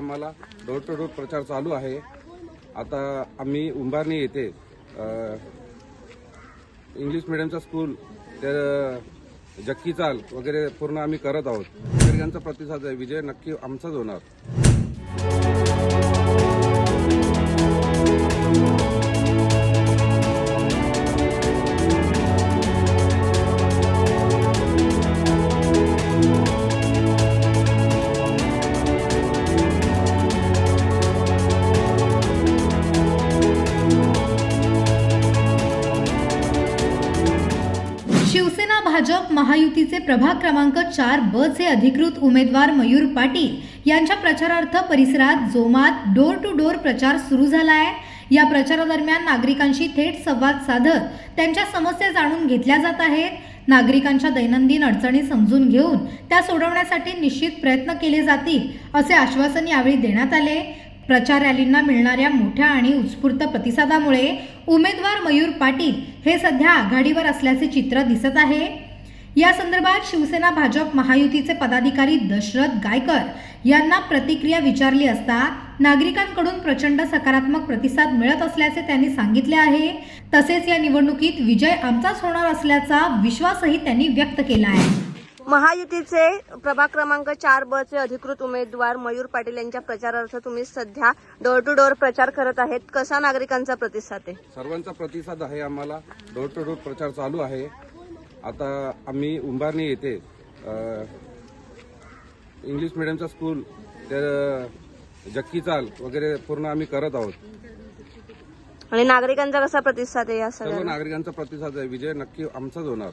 आम्हाला door to door प्रचार चालू आहे। आता आम्ही उंबारणी येथे इंग्लिश मीडियमचा स्कूल तर जक्की चाल वगैरे पूर्ण आम्ही करत आहोत। नागरिकांचा प्रतिसाद आहे, विजय नक्की आमचाच होणार। शिवसेना भाजप महायुतीचे प्रभाग क्रमांक 4 ब चे अधिकृत उमेदवार मयूर पाटील यांच्या प्रचारार्थ परिसरात जोमात डोर टू डोर प्रचार सुरू झाला आहे। या प्रचारादरम्यान नागरिकांशी थेट संवाद साधत त्यांच्या समस्या जाणून घेतल्या जात आहेत। नागरिकांच्या दैनंदिन अडचणी समजून घेऊन त्या सोडवण्यासाठी निश्चित प्रयत्न केले जातील असे आश्वासन यावेळी देण्यात आले। प्रचार रॅलींना मिळणाऱ्या मोठ्या आणि उत्स्फूर्त प्रतिसादामुळे उमेदवार मयूर पाटील हे सध्या आघाडीवर असल्याचे चित्र दिसत आहे। या संदर्भात शिवसेना भाजप महायुतीचे पदाधिकारी दशरथ गायकर यांना प्रतिक्रिया विचारली असता नागरिकांकडून प्रचंड सकारात्मक प्रतिसाद मिळत असल्याचे त्यांनी सांगितले आहे। तसेच या निवडणुकीत विजय आमचाच होणार असल्याचा विश्वासही त्यांनी व्यक्त केला आहे। महायुतीचे प्रभाग क्रमांक 4 ब चे अधिकृत उमेदवार मयूर पाटील यांच्या प्रचारार्थ तुम्ही सध्या डोर टू डोर प्रचार करत आहेत, कसा नागरिकांचा प्रतिसाद आहे? सर्वांचा प्रतिसाद आहे, आम्हाला डोर टू डोर प्रचार चालू आहे। आता आम्ही उंबारणी येथे इंग्लिश मीडियमचा स्कूल तर जक्की चाल वगैरे पूर्ण आम्ही करत आहोत। आणि नागरिकांचा कसा प्रतिसाद आहे? या सर्व नागरिकांचा प्रतिसाद आहे, विजय नक्की आमचाच होणार।